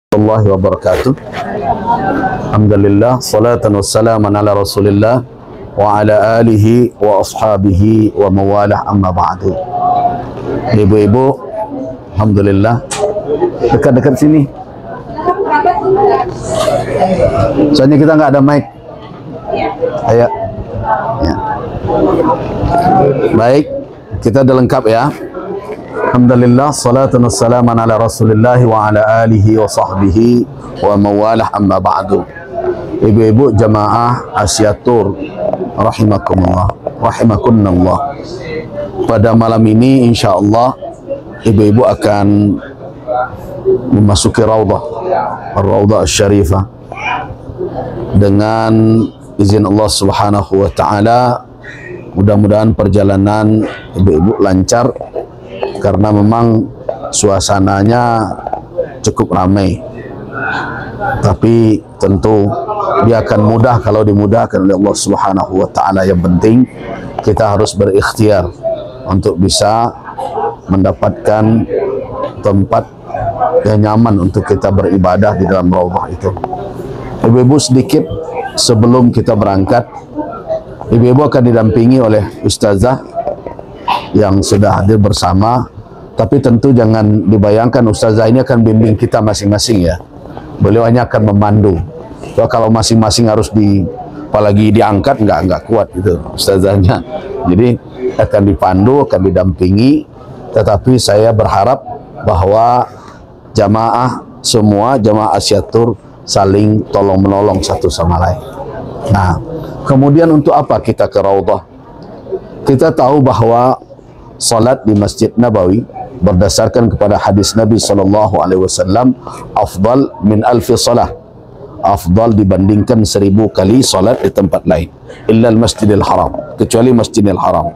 Warahmatullahi wabarakatuh. Alhamdulillah, salatan wassalaman ala Rasulillah wa ala alihi wa ashabihi wa mawalah, amma ba'du. Ibu-ibu, alhamdulillah, dekat-dekat sini. Soalnya kita nggak ada mic. Ayo. Ya. Baik, kita udah lengkap ya. Alhamdulillah, salatan wassalaman ala Rasulillah wa ala alihi wa sahbihi wa mawalah, amma ba'du. Ibu-ibu jamaah Asyatur rahimakumullah, rahimakunallah. Pada malam ini insyaallah ibu-ibu akan memasuki raudhah, ar-raudhah asy-syarifah, dengan izin Allah Subhanahu wa taala. Mudah-mudahan perjalanan ibu-ibu lancar, karena memang suasananya cukup ramai, tapi tentu dia akan mudah kalau dimudahkan oleh Allah Subhanahu wa taala. Yang penting kita harus berikhtiar untuk bisa mendapatkan tempat yang nyaman untuk kita beribadah di dalam raudhah itu. Ibu-ibu, sedikit sebelum kita berangkat, ibu-ibu akan didampingi oleh ustazah yang sudah hadir bersama. Tapi tentu jangan dibayangkan ustazah ini akan bimbing kita masing-masing ya. Beliau hanya akan memandu. So, kalau masing-masing harus apalagi diangkat, nggak kuat itu ustazahnya. Jadi akan dipandu, akan didampingi. Tetapi saya berharap bahwa jamaah semua, jamaah Asyatur saling tolong-menolong satu sama lain. Nah, kemudian untuk apa kita ke raudhah? Kita tahu bahwa salat di Masjid Nabawi berdasarkan kepada hadis Nabi SAW, afdal min alfi salah, afdal dibandingkan 1000 kali salat di tempat lain, illa al-masjidil haram, kecuali Masjidil Haram.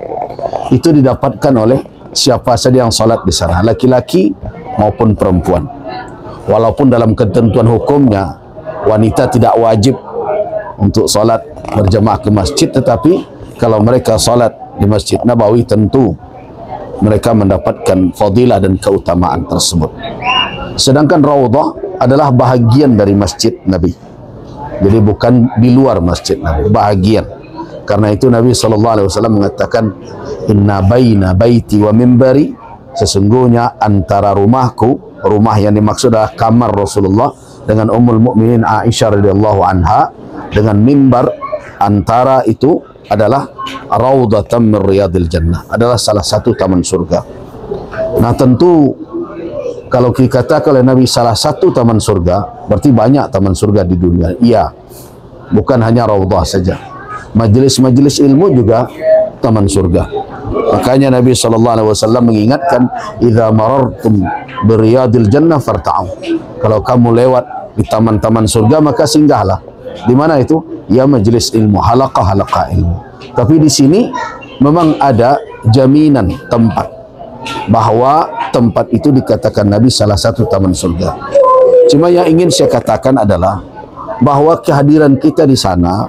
Itu didapatkan oleh siapa saja yang salat di sana, laki-laki maupun perempuan. Walaupun dalam ketentuan hukumnya wanita tidak wajib untuk salat berjamaah ke masjid, tetapi kalau mereka salat di Masjid Nabawi tentu mereka mendapatkan fadilah dan keutamaan tersebut. Sedangkan raudhah adalah bahagian dari Masjid Nabi. Jadi bukan di luar Masjid Nabi, bahagian. Karena itu Nabi SAW mengatakan, inna baina baiti wa mimbari, sesungguhnya antara rumahku, rumah yang dimaksud adalah kamar Rasulullah dengan Ummul Mukminin Aisyah radhiyallahu anha, dengan mimbar, antara itu adalah raudhatan min riyadil jannah, adalah salah satu taman surga. Nah, tentu kalau dikatakan oleh Nabi salah satu taman surga, berarti banyak taman surga di dunia. Iya, bukan hanya raudhah saja, majelis-majelis ilmu juga taman surga. Makanya Nabi SAW mengingatkan, idza marartum biriyadil jannah farta'u, kalau kamu lewat di taman-taman surga maka singgahlah. Di mana itu? Ya, majelis ilmu, halaqah ilmu. Tapi di sini memang ada jaminan tempat, bahwa tempat itu dikatakan Nabi salah satu taman surga. Cuma yang ingin saya katakan adalah bahwa kehadiran kita di sana,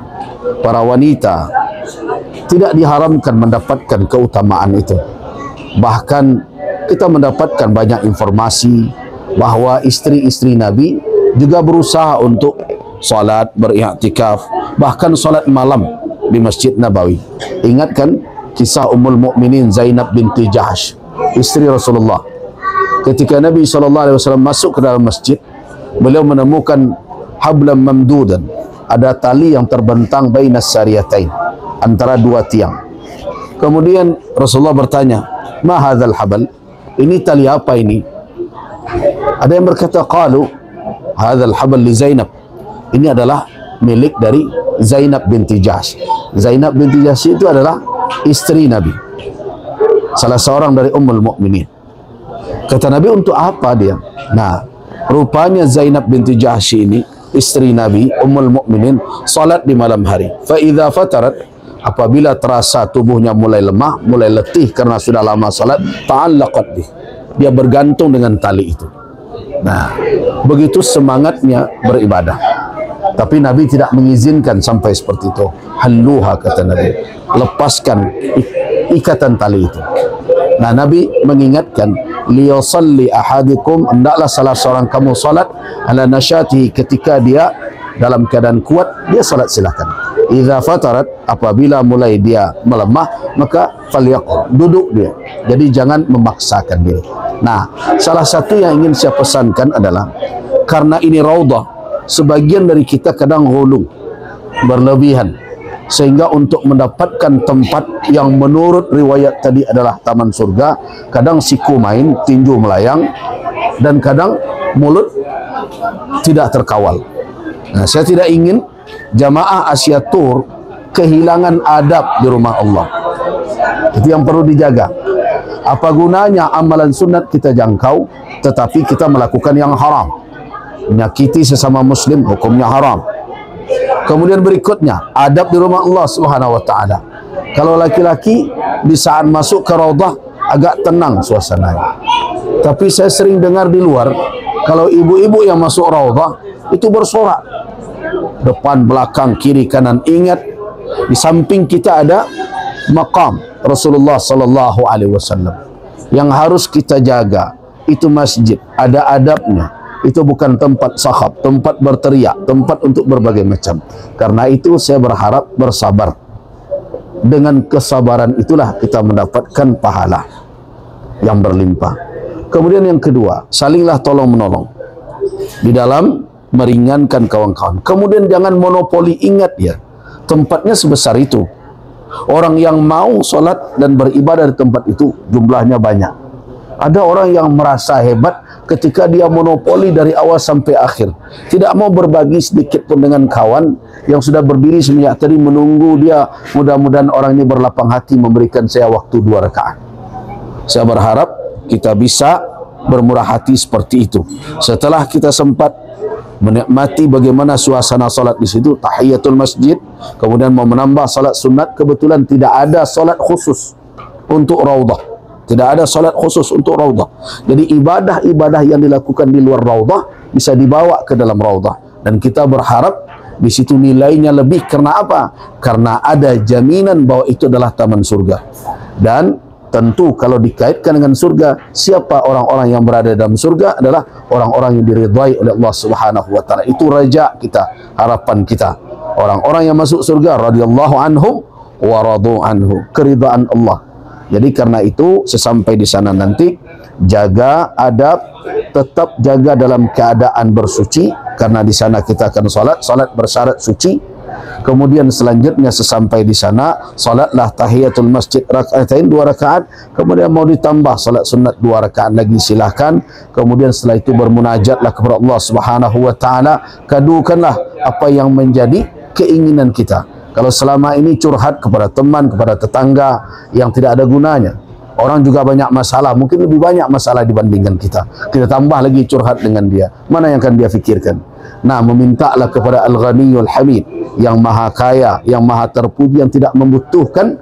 para wanita, tidak diharamkan mendapatkan keutamaan itu. Bahkan kita mendapatkan banyak informasi bahwa istri-istri Nabi juga berusaha untuk salat, beriktikaf, bahkan salat malam di Masjid Nabawi. Ingatkan kisah Ummul Mukminin Zainab binti Jahsh, istri Rasulullah. Ketika Nabi SAW masuk ke dalam masjid, beliau menemukan hablam mamdudan, ada tali yang terbentang bainas sariyatain, antara dua tiang. Kemudian Rasulullah bertanya, ma hadzal habal, ini tali apa ini? Ada yang berkata, qalu hadzal habal li Zainab, ini adalah milik dari Zainab binti Jahsh. Zainab binti Jahsh itu adalah istri Nabi, salah seorang dari Ummul Mukminin. Kata Nabi, untuk apa dia? Nah, rupanya Zainab binti Jahsh ini, istri Nabi, Ummul Mukminin, salat di malam hari. Fa idza fatarat, apabila terasa tubuhnya mulai lemah, mulai letih karena sudah lama salat, ta'allaqat bih, dia bergantung dengan tali itu. Nah, begitu semangatnya beribadah. Tapi Nabi tidak mengizinkan sampai seperti itu. Halluha, kata Nabi, lepaskan ikatan tali itu. Nah, Nabi mengingatkan, liyusalli ahadikum, hendaklah salah seorang kamu salat ala nasyatihi, ketika dia dalam keadaan kuat, dia salat silakan. Idza fatarat, apabila mulai dia melemah, maka falyaqum, duduk dia. Jadi jangan memaksakan diri. Nah, salah satu yang ingin saya pesankan adalah, karena ini raudhah, sebagian dari kita kadang ghulu, berlebihan, sehingga untuk mendapatkan tempat yang menurut riwayat tadi adalah taman surga, kadang siku main, tinju melayang, dan kadang mulut tidak terkawal. Nah, saya tidak ingin jamaah Asia Tour kehilangan adab di rumah Allah. Itu yang perlu dijaga. Apa gunanya amalan sunat kita jangkau, tetapi kita melakukan yang haram, menyakiti sesama muslim, hukumnya haram. Kemudian berikutnya, adab di rumah Allah Subhanahu wa taala. Kalau laki-laki di saat masuk ke raudhah agak tenang suasananya. Tapi saya sering dengar di luar, kalau ibu-ibu yang masuk raudhah itu bersorak. Depan, belakang, kiri, kanan. Ingat, di samping kita ada maqam Rasulullah sallallahu alaihi wasallam yang harus kita jaga. Itu masjid, ada adabnya. Itu bukan tempat sakhab, tempat berteriak, tempat untuk berbagai macam. Karena itu saya berharap bersabar. Dengan kesabaran itulah kita mendapatkan pahala yang berlimpah. Kemudian yang kedua, salinglah tolong menolong di dalam meringankan kawan-kawan. Kemudian jangan monopoli, ingat ya, tempatnya sebesar itu. Orang yang mau sholat dan beribadah di tempat itu jumlahnya banyak. Ada orang yang merasa hebat ketika dia monopoli dari awal sampai akhir, tidak mau berbagi sedikit pun dengan kawan yang sudah berdiri semenjak tadi menunggu dia. Mudah-mudahan orang ini berlapang hati memberikan saya waktu 2 rakaat. Saya berharap kita bisa bermurah hati seperti itu. Setelah kita sempat menikmati bagaimana suasana salat di situ, tahiyatul masjid, kemudian mau menambah salat sunat, kebetulan tidak ada salat khusus untuk raudhah. Tidak ada salat khusus untuk raudhah. Jadi ibadah-ibadah yang dilakukan di luar raudhah bisa dibawa ke dalam raudhah, dan kita berharap di situ nilainya lebih. Karena apa? Karena ada jaminan bahwa itu adalah taman surga. Dan tentu kalau dikaitkan dengan surga, siapa orang-orang yang berada dalam surga adalah orang-orang yang diridhai oleh Allah Subhanahu wa taala. Itu raja kita, harapan kita. Orang-orang yang masuk surga radhiyallahu anhum wa radu anhu, keridhaan Allah. Jadi karena itu sesampai di sana nanti jaga adab, tetap jaga dalam keadaan bersuci, karena di sana kita akan salat bersyarat suci. Kemudian selanjutnya sesampai di sana, salatlah tahiyatul masjid rakaatain 2 rakaat. Kemudian mau ditambah salat sunat 2 rakaat lagi, silahkan. Kemudian setelah itu bermunajatlah kepada Allah Subhanahu wa taala. Kadukanlah apa yang menjadi keinginan kita. Kalau selama ini curhat kepada teman, kepada tetangga yang tidak ada gunanya. Orang juga banyak masalah, mungkin lebih banyak masalah dibandingkan kita. Kita tambah lagi curhat dengan dia. Mana yang akan dia fikirkan? Nah, memintalah kepada Al-Ghaniyul Hamid, yang maha kaya, yang maha terpuji, yang tidak membutuhkan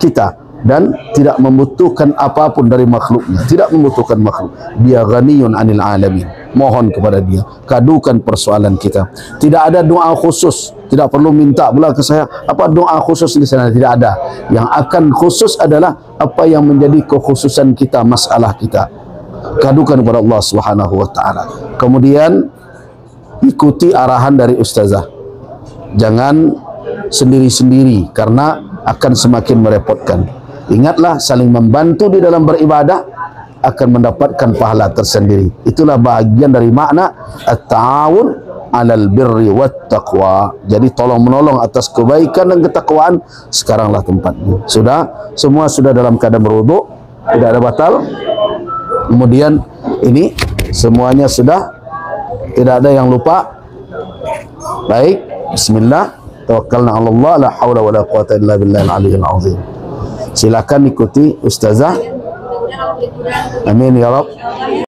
kita dan tidak membutuhkan apapun dari makhluknya. Tidak membutuhkan makhluk. Dia ghaniyun anil alamin. Mohon kepada dia, kadukan persoalan kita. Tidak ada doa khusus, tidak perlu minta pula ke saya apa doa khusus di sana, tidak ada. Yang akan khusus adalah apa yang menjadi kekhususan kita, masalah kita. Kadukan kepada Allah Subhanahu wa taala. Kemudian ikuti arahan dari ustazah. Jangan sendiri-sendiri karena akan semakin merepotkan. Ingatlah, saling membantu di dalam beribadah akan mendapatkan pahala tersendiri. Itulah bahagian dari makna at-ta'awun 'alal birri wat taqwa. Jadi tolong menolong atas kebaikan dan ketakwaan. Sekaranglah tempatnya. Sudah, semua sudah dalam keadaan berwudu, tidak ada batal. Kemudian ini semuanya sudah, tidak ada yang lupa. Baik, bismillah, tawakkalna 'ala Allah, la haula wala quwata illa billahil aliyyil azim. Silakan ikuti ustazah. Amin ya Rabb.